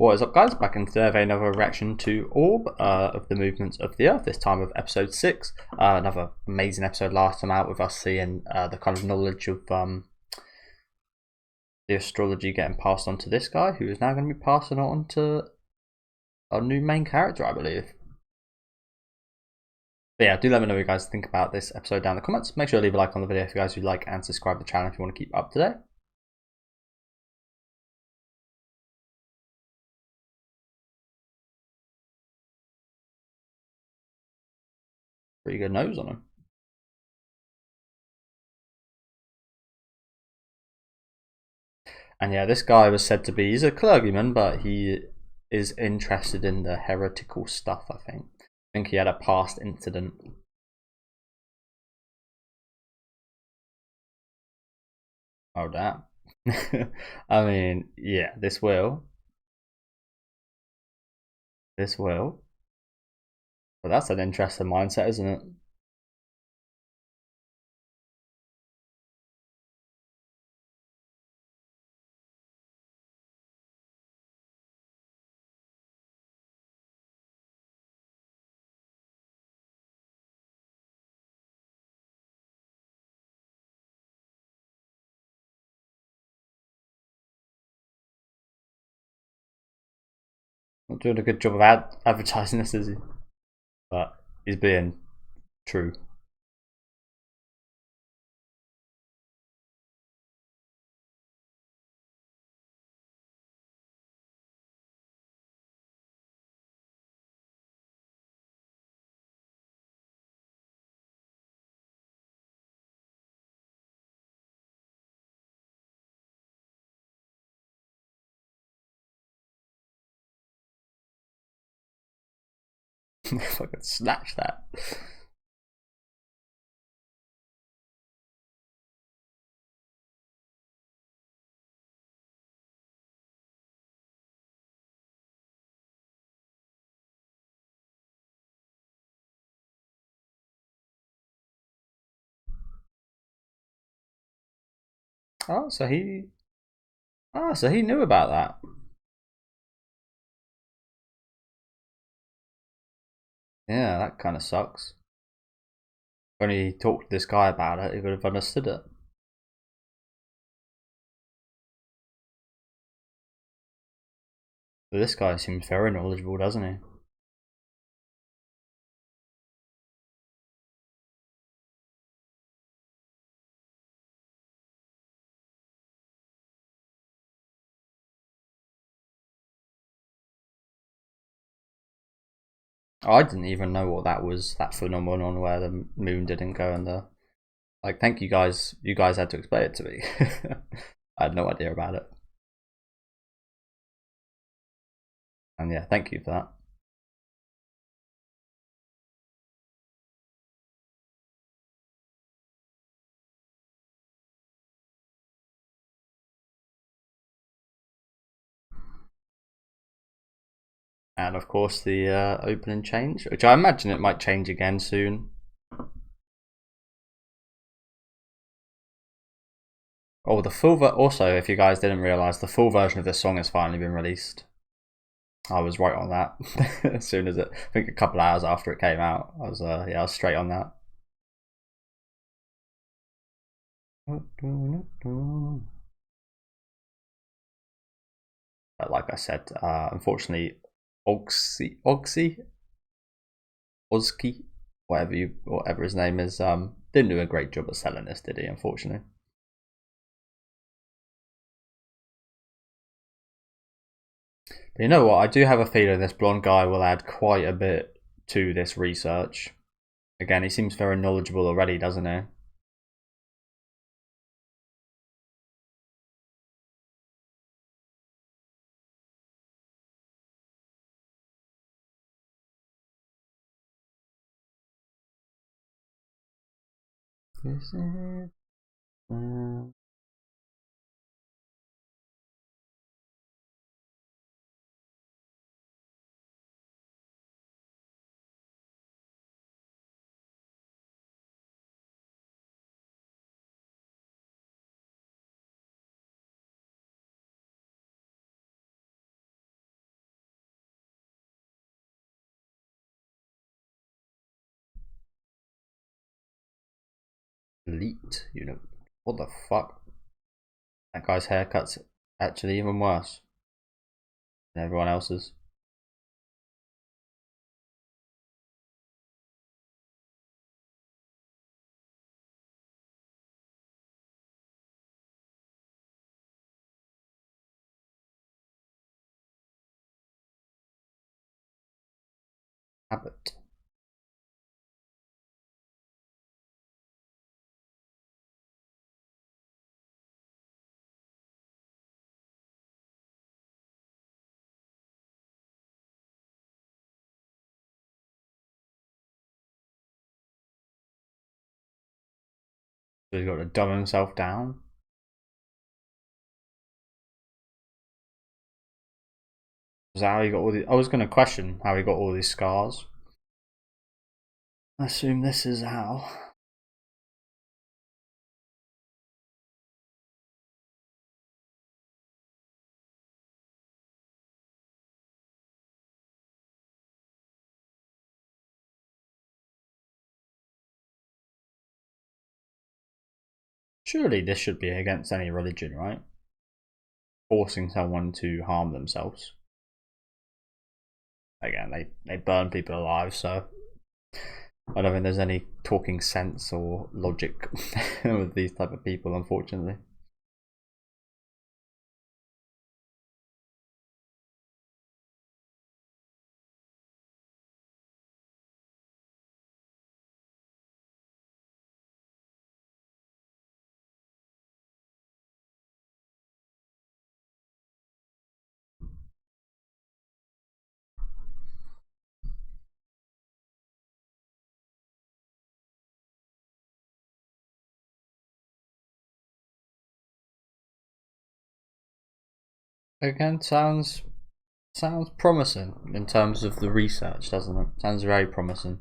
What is up, guys? Back in today with another reaction to Orb of the movements of the Earth, this time of episode 6. Another amazing episode last time out with us seeing the kind of knowledge of the astrology getting passed on to this guy, who is now going to be passing it on to a new main character, I believe. But yeah, do let me know what you guys think about this episode down in the comments. Make sure to leave a like on the video if you guys would like, and subscribe to the channel if you want to keep up to date. Pretty good nose on him. And yeah, this guy was said to be, he's a clergyman, but he is interested in the heretical stuff, I think. I think he had a past incident. Oh, damn. I mean, yeah, this will. This will. But that's an interesting mindset, isn't it? Not doing a good job of advertising this, is he? But he's being true. Fucking snatch that. Oh, so he knew about that. Yeah, that kind of sucks. When he talked to this guy about it, he would have understood it. But this guy seems very knowledgeable, doesn't he? I didn't even know what that was, that phenomenon where the moon didn't go in the. Like, thank you guys. You guys had to explain it to me. I had no idea about it. And yeah, thank you for that. And of course, the opening change, which I imagine it might change again soon. Oh, the full also, if you guys didn't realize, the full version of this song has finally been released. I was right on that. As soon as I think a couple hours after it came out, I was I was straight on that. But like I said, unfortunately, Ogsy, whatever his name is, didn't do a great job of selling this, did he? Unfortunately. But you know what? I do have a feeling this blonde guy will add quite a bit to this research. Again, he seems very knowledgeable already, doesn't he? Is it? Elite, you know. What the fuck? That guy's haircut's actually even worse than everyone else's. Abbott. So he's got to dumb himself down. Is that how he got all these? I was going to question how he got all these scars. I assume this is how. Surely this should be against any religion, right? Forcing someone to harm themselves. Again, they burn people alive, so I don't think there's any talking sense or logic with these type of people, unfortunately. Again, sounds promising in terms of the research, doesn't it? Sounds very promising.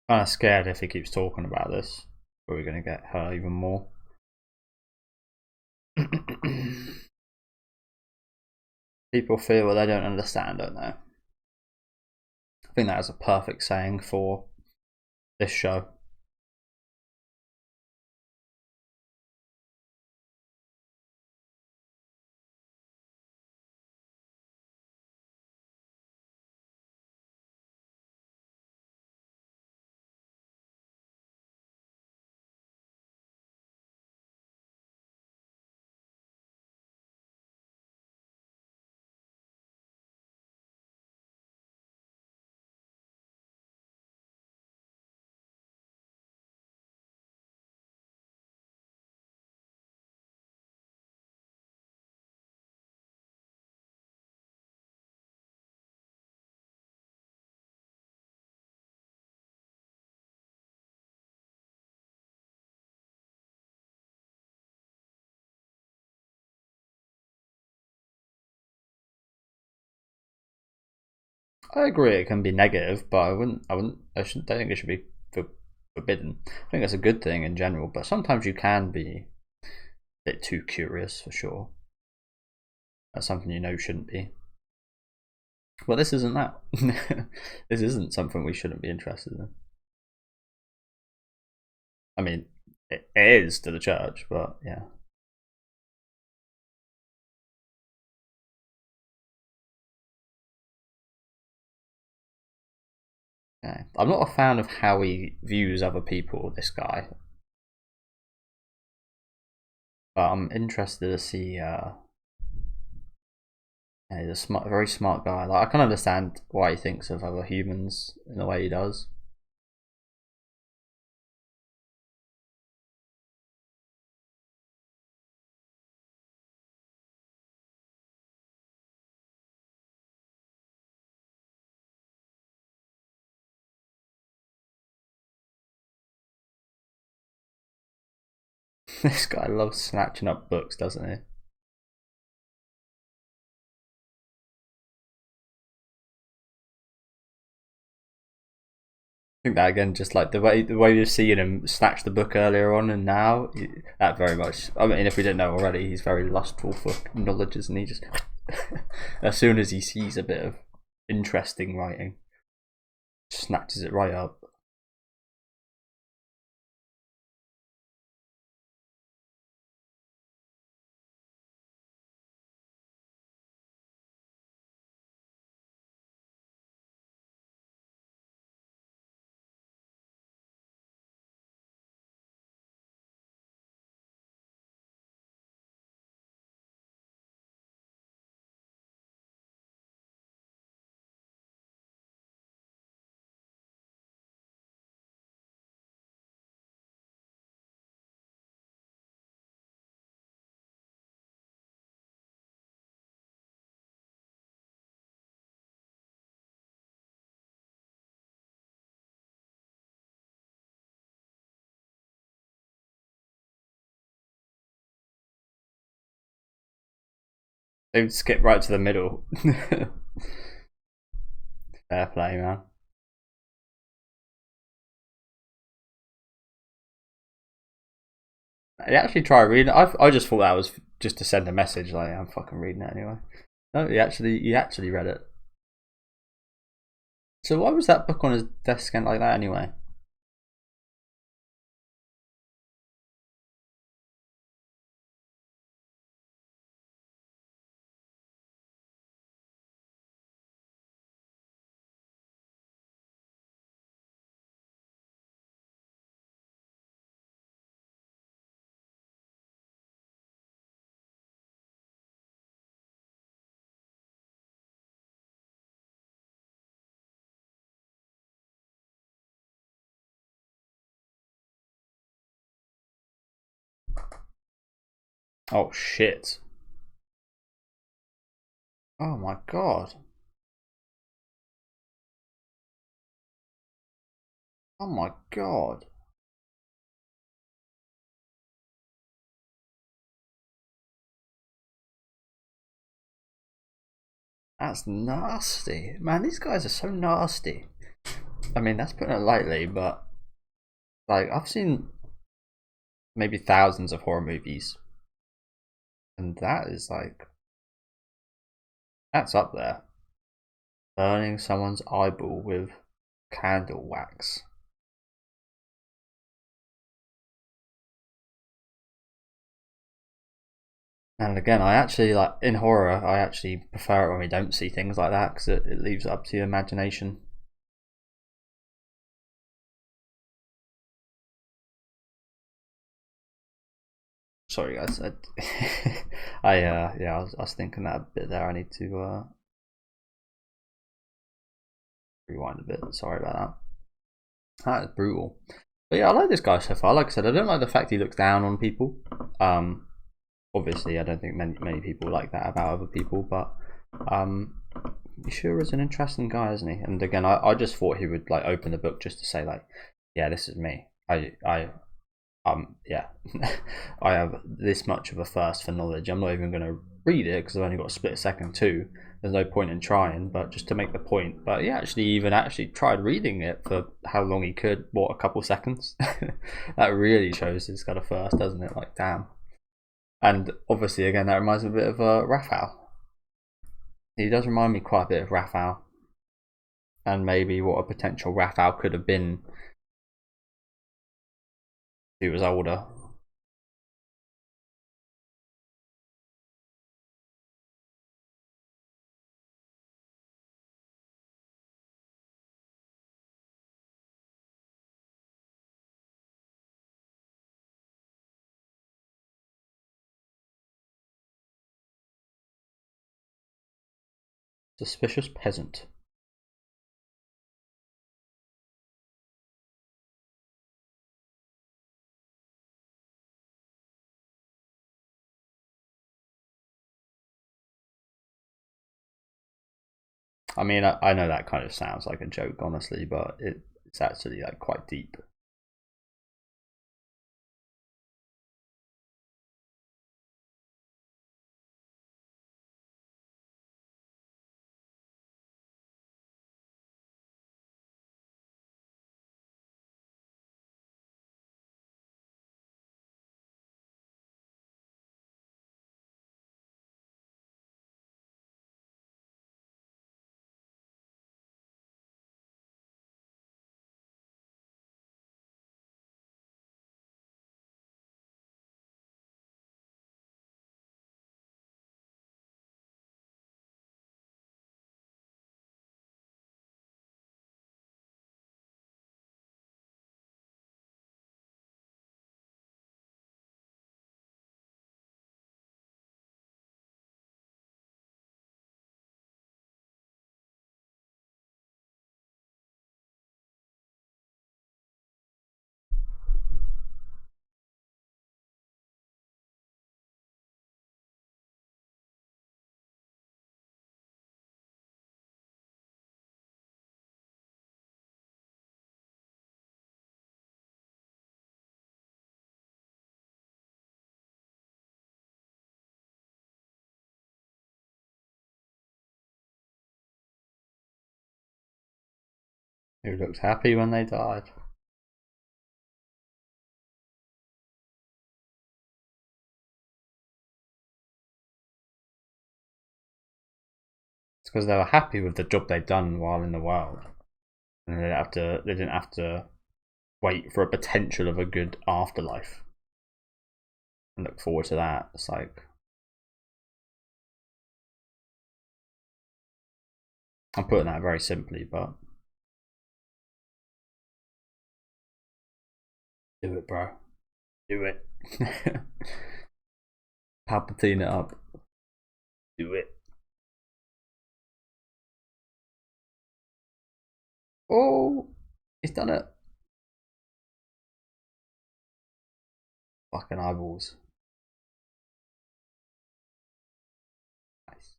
Kind of scared if he keeps talking about this, but we're gonna get hurt even more. People feel what they don't understand, don't they? I think that is a perfect saying for this show. I agree it can be negative, but I shouldn't. Don't think it should be forbidden. I think that's a good thing in general, but sometimes you can be a bit too curious for sure. That's something you know shouldn't be. Well, this isn't that. This isn't something we shouldn't be interested in. I mean, it is to the church, but yeah. Okay. I'm not a fan of how he views other people, this guy. But I'm interested to see. Yeah, he's a smart, very smart guy. Like I can understand why he thinks of other humans in the way he does. This guy loves snatching up books, doesn't he? I think that again, just like the way we've seen him snatch the book earlier on and now, that very much. I mean, if we didn't know already, he's very lustful for knowledge, isn't he? Just as soon as he sees a bit of interesting writing, snatches it right up. They would skip right to the middle. Fair play, man. I actually try reading. I just thought that was just to send a message, like I'm fucking reading it anyway. No, he actually read it. So why was that book on his desk and like that anyway? Oh shit! Oh my god! Oh my god! That's nasty, man. These guys are so nasty. I mean, that's putting it lightly, but like I've seen maybe thousands of horror movies, and that is like that's up there. Burning someone's eyeball with candle wax. And again, I actually like in horror. I actually prefer it when we don't see things like that because it leaves it up to your imagination. Sorry, guys. I was thinking that a bit there. I need to rewind a bit. Sorry about that. That is brutal. But yeah, I like this guy so far. Like I said, I don't like the fact he looks down on people. Um, Obviously, I don't think many people like that about other people, but he sure is an interesting guy, isn't he? And again, I just thought he would like open the book just to say like, yeah, this is me. Yeah, I have this much of a thirst for knowledge. I'm not even going to read it because I've only got a split second too. There's no point in trying, but just to make the point. But he actually tried reading it for how long he could. What, a couple seconds? That really shows his kind of thirst, doesn't it? Like, damn. And obviously, again, that reminds me a bit of Raphael. He does remind me quite a bit of Raphael, and maybe what a potential Raphael could have been if he was older. Suspicious peasant. I mean, I know that kind of sounds like a joke, honestly, but it's actually like quite deep. Who looked happy when they died? It's because they were happy with the job they'd done while in the world, and they didn't have to wait for a potential of a good afterlife and look forward to that. It's like, I'm putting that very simply, but do it, bro. Do it. Palpatine it up. Do it. Oh, he's done it. Fucking eyeballs. Nice.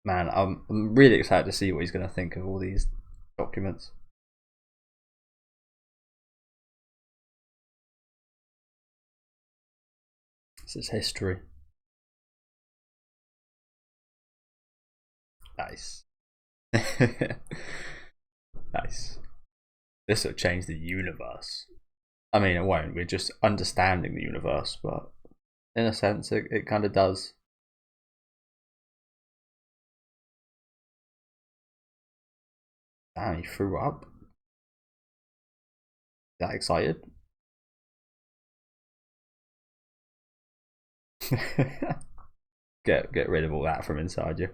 Man, I'm really excited to see what he's going to think of all these documents. This is history. Nice. Nice. This will change the universe. I mean, it won't. We're just understanding the universe, but in a sense, it kind of does. Damn, he threw up. That excited? Get rid of all that from inside you.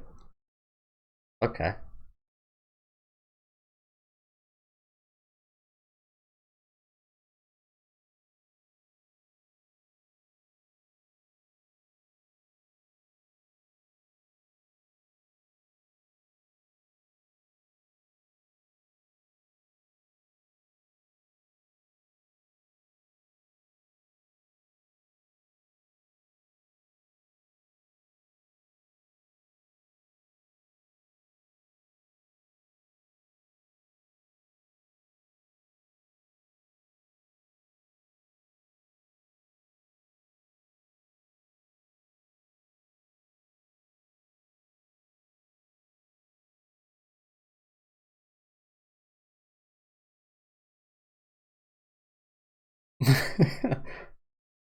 Okay.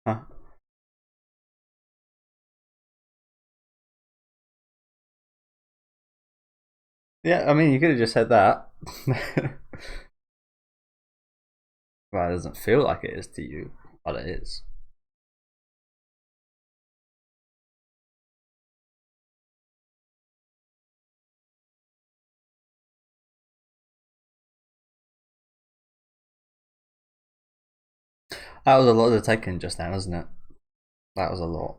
Huh. Yeah, I mean, you could have just said that. Well, it doesn't feel like it is to you, but it is. That was a lot to take in just then, wasn't it? That was a lot.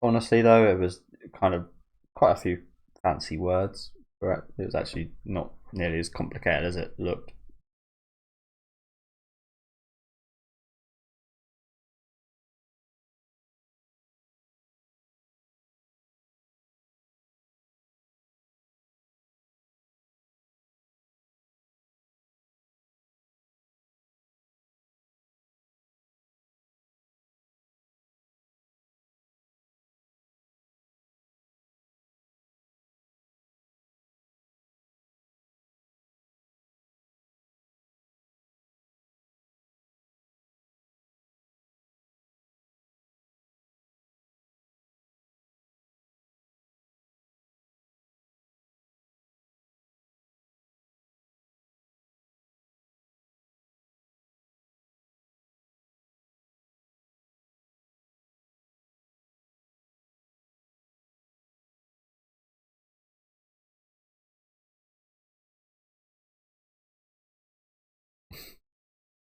Honestly, though, it was kind of quite a few fancy words for it. It was actually not nearly as complicated as it looked.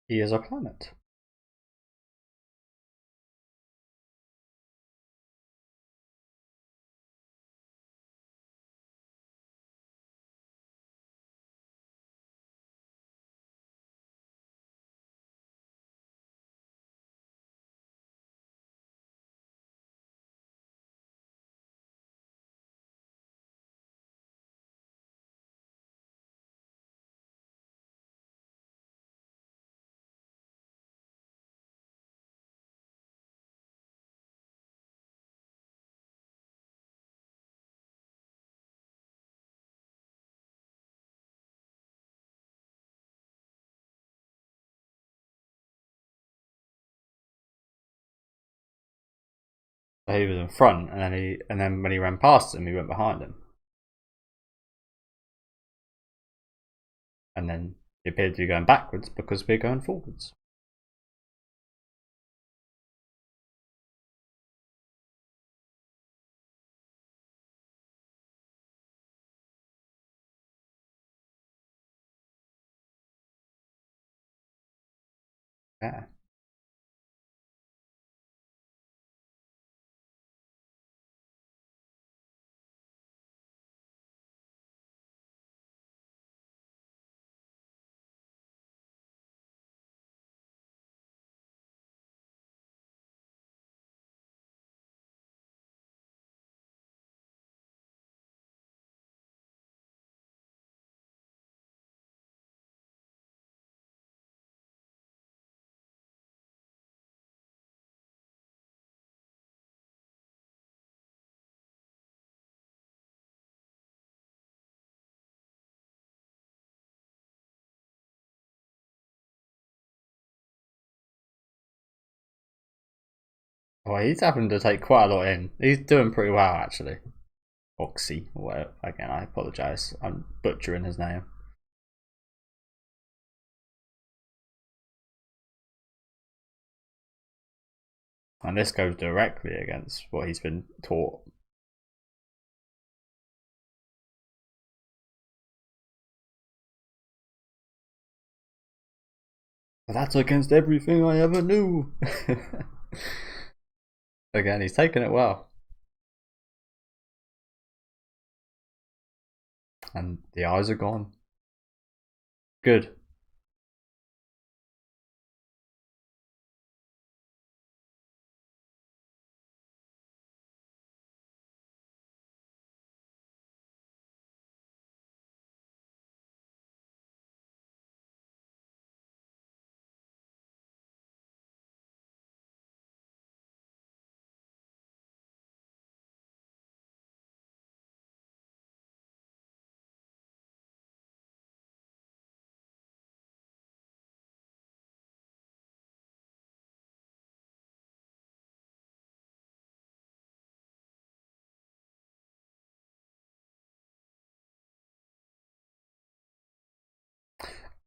He is a planet. So he was in front, and then when he ran past him, he went behind him, and then he appeared to be going backwards because we're going forwards. Yeah. Well, he's having to take quite a lot in. He's doing pretty well, actually. Oxy, or whatever. Again, I apologise. I'm butchering his name. And this goes directly against what he's been taught. But that's against everything I ever knew. Again, he's taken it well. And the eyes are gone. Good.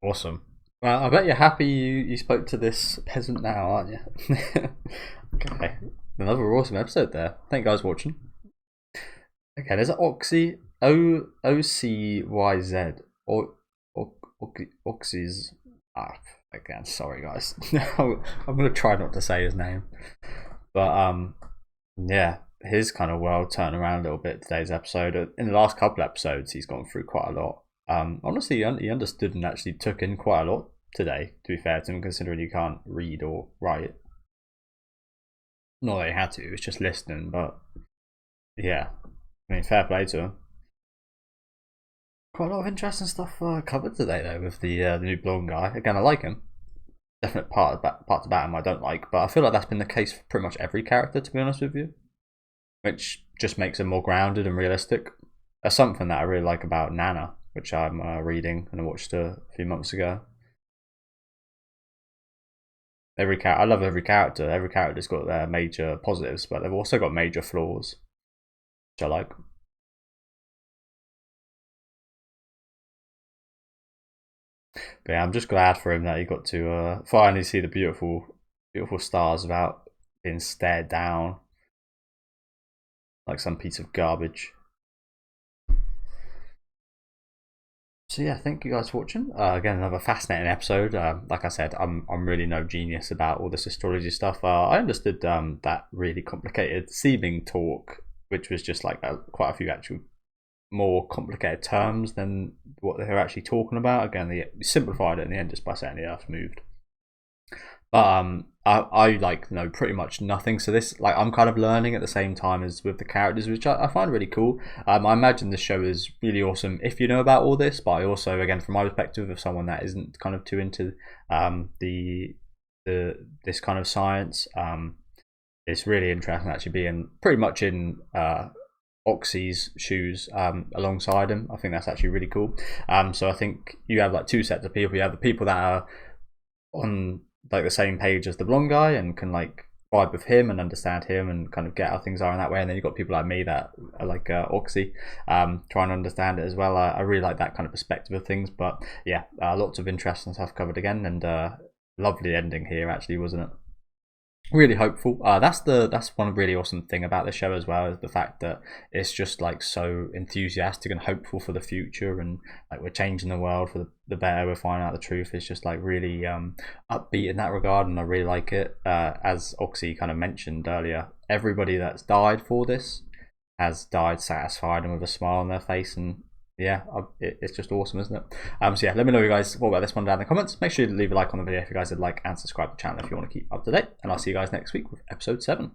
Awesome. Well, I bet you're happy you spoke to this peasant now, aren't you? Okay. Another awesome episode there. Thank you guys for watching. Okay, there's Oxy OCYZ or Oxy's. again, sorry guys. I'm gonna try not to say his name, but yeah, his kind of world turned around a little bit today's episode. In the last couple episodes, he's gone through quite a lot. Honestly, he understood and actually took in quite a lot today, to be fair to him, considering he can't read or write. Not that he had to, he was just listening, but yeah, I mean, fair play to him. Quite a lot of interesting stuff covered today, though, with the new blonde guy. Again, I like him. Definite parts about him I don't like, but I feel like that's been the case for pretty much every character, to be honest with you, which just makes him more grounded and realistic. That's something that I really like about Nana, which I'm reading and I watched a few months ago. I love every character. Every character's got their major positives, but they've also got major flaws, which I like. But yeah, I'm just glad for him that he got to finally see the beautiful stars without being stared down like some piece of garbage. So yeah, thank you guys for watching. Again, another fascinating episode. Like I said, I'm really no genius about all this astrology stuff. I understood that really complicated seeming talk, which was just like quite a few actual more complicated terms than what they're actually talking about. Again, they simplified it in the end just by saying the Earth moved. But I like know pretty much nothing. So this, like, I'm kind of learning at the same time as with the characters, which I find really cool. I imagine the show is really awesome if you know about all this. But I also, again, from my perspective of someone that isn't kind of too into this kind of science, it's really interesting actually being pretty much in Oxy's shoes alongside him. I think that's actually really cool. So I think you have like two sets of people. You have the people that are on like the same page as the blonde guy and can like vibe with him and understand him and kind of get how things are in that way. And then you've got people like me that are like Oxy, trying to understand it as well. I really like that kind of perspective of things. But yeah, lots of interesting stuff covered again, and lovely ending here actually, wasn't it? Really hopeful. That's one really awesome thing about the show as well, is the fact that it's just like so enthusiastic and hopeful for the future, and like we're changing the world for the better. We're finding out the truth. It's just like really upbeat in that regard, and I really like it. As Oxy kind of mentioned earlier, everybody that's died for this has died satisfied and with a smile on their face, and yeah, it's just awesome, isn't it? So yeah, let me know, you guys, what about this one down in the comments. Make sure you leave a like on the video if you guys would like, and subscribe to the channel if you want to keep up to date. And I'll see you guys next week with episode 7.